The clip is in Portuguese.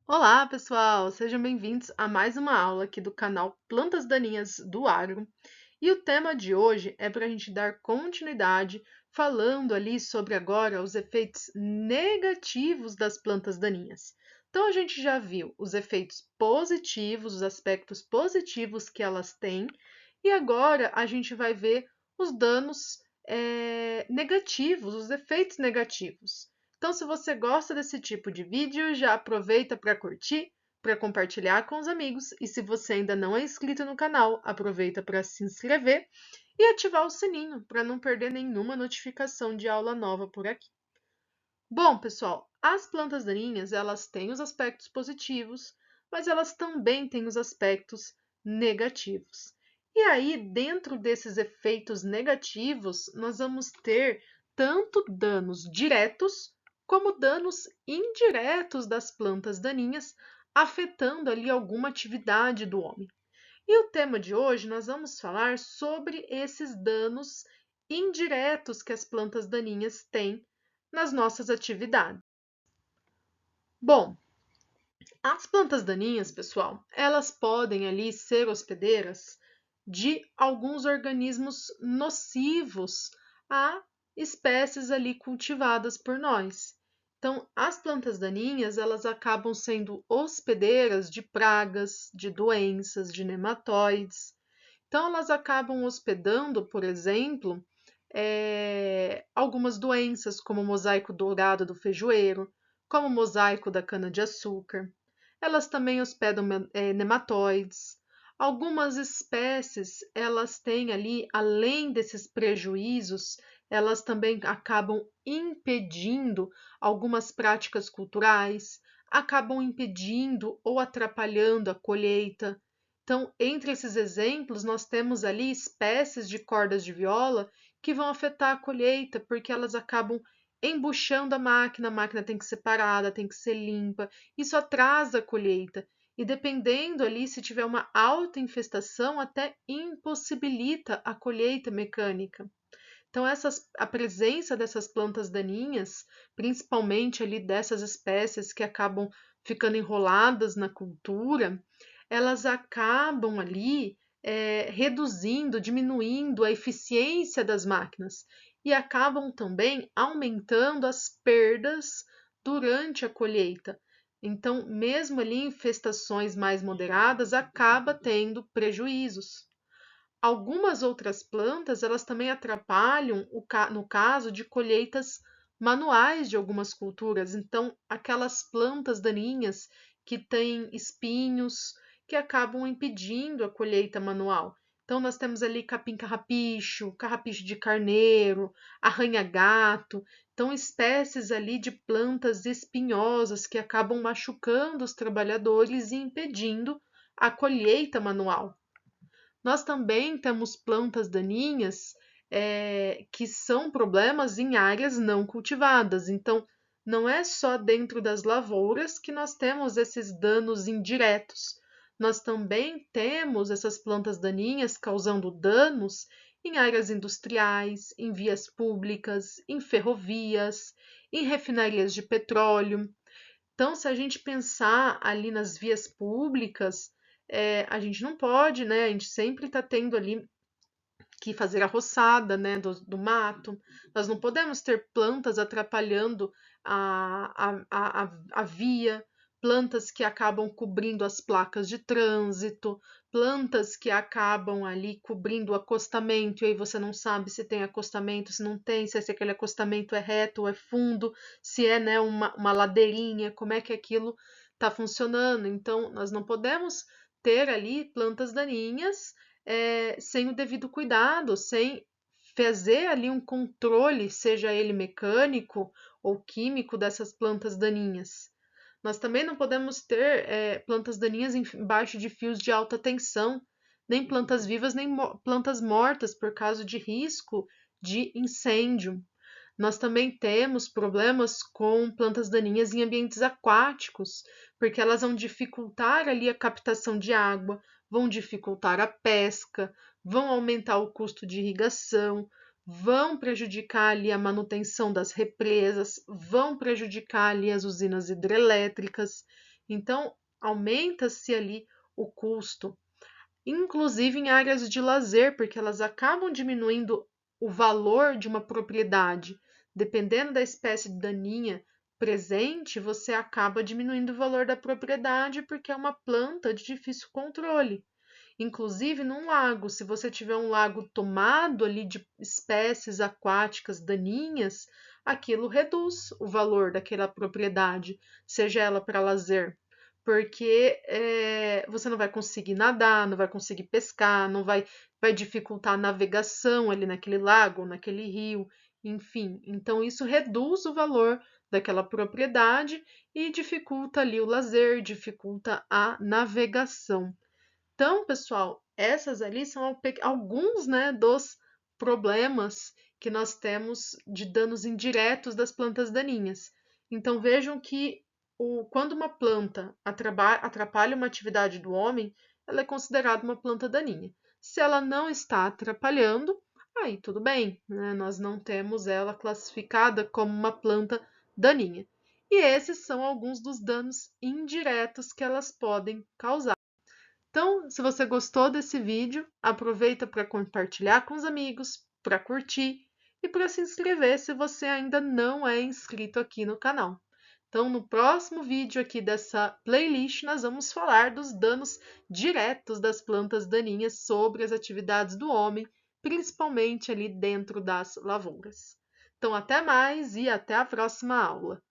Olá, pessoal! Sejam bem-vindos a mais uma aula aqui do canal Plantas Daninhas do Agro. E o tema de hoje é para a gente dar continuidade falando ali sobre agora os efeitos negativos das plantas daninhas. Então, a gente já viu os efeitos positivos, os aspectos positivos que elas têm, e agora a gente vai ver os danos negativos, os efeitos negativos. Então, se você gosta desse tipo de vídeo, já aproveita para curtir, para compartilhar com os amigos. E se você ainda não é inscrito no canal, aproveita para se inscrever e ativar o sininho para não perder nenhuma notificação de aula nova por aqui. Bom, pessoal, as plantas daninhas, elas têm os aspectos positivos, mas elas também têm os aspectos negativos. E aí, dentro desses efeitos negativos, nós vamos ter tanto danos diretos como danos indiretos das plantas daninhas, afetando ali alguma atividade do homem. E o tema de hoje nós vamos falar sobre esses danos indiretos que as plantas daninhas têm nas nossas atividades. Bom, as plantas daninhas, pessoal, elas podem ali ser hospedeiras de alguns organismos nocivos a espécies ali cultivadas por nós. Então, as plantas daninhas, elas acabam sendo hospedeiras de pragas, de doenças, de nematóides. Então, elas acabam hospedando, por exemplo, algumas doenças, como o mosaico dourado do feijoeiro, como o mosaico da cana-de-açúcar. Elas também hospedam nematóides. Algumas espécies, elas têm ali, além desses prejuízos, elas também acabam impedindo algumas práticas culturais, acabam impedindo ou atrapalhando a colheita. Então, entre esses exemplos, nós temos ali espécies de cordas de viola que vão afetar a colheita, porque elas acabam embuchando a máquina tem que ser parada, tem que ser limpa, isso atrasa a colheita. E dependendo ali, se tiver uma alta infestação, até impossibilita a colheita mecânica. Então, a presença dessas plantas daninhas, principalmente ali dessas espécies que acabam ficando enroladas na cultura, elas acabam ali reduzindo, diminuindo a eficiência das máquinas e acabam também aumentando as perdas durante a colheita. Então, mesmo ali em infestações mais moderadas, acaba tendo prejuízos. Algumas outras plantas, elas também atrapalham, no caso de colheitas manuais de algumas culturas. Então, aquelas plantas daninhas que têm espinhos, que acabam impedindo a colheita manual. Então, nós temos ali capim-carrapicho, carrapicho de carneiro, arranha-gato. Então, espécies ali de plantas espinhosas que acabam machucando os trabalhadores e impedindo a colheita manual. Nós também temos plantas daninhas que são problemas em áreas não cultivadas. Então, não é só dentro das lavouras que nós temos esses danos indiretos. Nós também temos essas plantas daninhas causando danos em áreas industriais, em vias públicas, em ferrovias, em refinarias de petróleo. Então, se a gente pensar ali nas vias públicas, a gente não pode, né? A gente sempre está tendo ali que fazer a roçada, né, do mato. Nós não podemos ter plantas atrapalhando a via, plantas que acabam cobrindo as placas de trânsito, plantas que acabam ali cobrindo o acostamento, e aí você não sabe se tem acostamento, se não tem, se aquele acostamento é reto ou é fundo, se é, né, uma ladeirinha, como é que aquilo está funcionando. Então, nós não podemos ter ali plantas daninhas sem o devido cuidado, sem fazer ali um controle, seja ele mecânico ou químico, dessas plantas daninhas. Nós também não podemos ter plantas daninhas embaixo de fios de alta tensão, nem plantas vivas, nem plantas mortas, por causa de risco de incêndio. Nós também temos problemas com plantas daninhas em ambientes aquáticos, porque elas vão dificultar ali a captação de água, vão dificultar a pesca, vão aumentar o custo de irrigação, vão prejudicar ali a manutenção das represas, vão prejudicar ali as usinas hidrelétricas. Então, aumenta-se ali o custo, inclusive em áreas de lazer, porque elas acabam diminuindo o valor de uma propriedade. Dependendo da espécie daninha presente, você acaba diminuindo o valor da propriedade porque é uma planta de difícil controle. Inclusive, num lago, se você tiver um lago tomado ali de espécies aquáticas daninhas, aquilo reduz o valor daquela propriedade, seja ela para lazer, porque você não vai conseguir nadar, não vai conseguir pescar, não vai dificultar a navegação ali naquele lago, naquele rio, enfim. Então, isso reduz o valor daquela propriedade e dificulta ali o lazer, dificulta a navegação. Então, pessoal, essas ali são alguns, né, dos problemas que nós temos de danos indiretos das plantas daninhas. Então, vejam que quando uma planta atrapalha uma atividade do homem, ela é considerada uma planta daninha. Se ela não está atrapalhando, aí tudo bem, né? Nós não temos ela classificada como uma planta daninha. E esses são alguns dos danos indiretos que elas podem causar. Então, se você gostou desse vídeo, aproveita para compartilhar com os amigos, para curtir e para se inscrever se você ainda não é inscrito aqui no canal. Então, no próximo vídeo aqui dessa playlist, nós vamos falar dos danos diretos das plantas daninhas sobre as atividades do homem, principalmente ali dentro das lavouras. Então, até mais e até a próxima aula.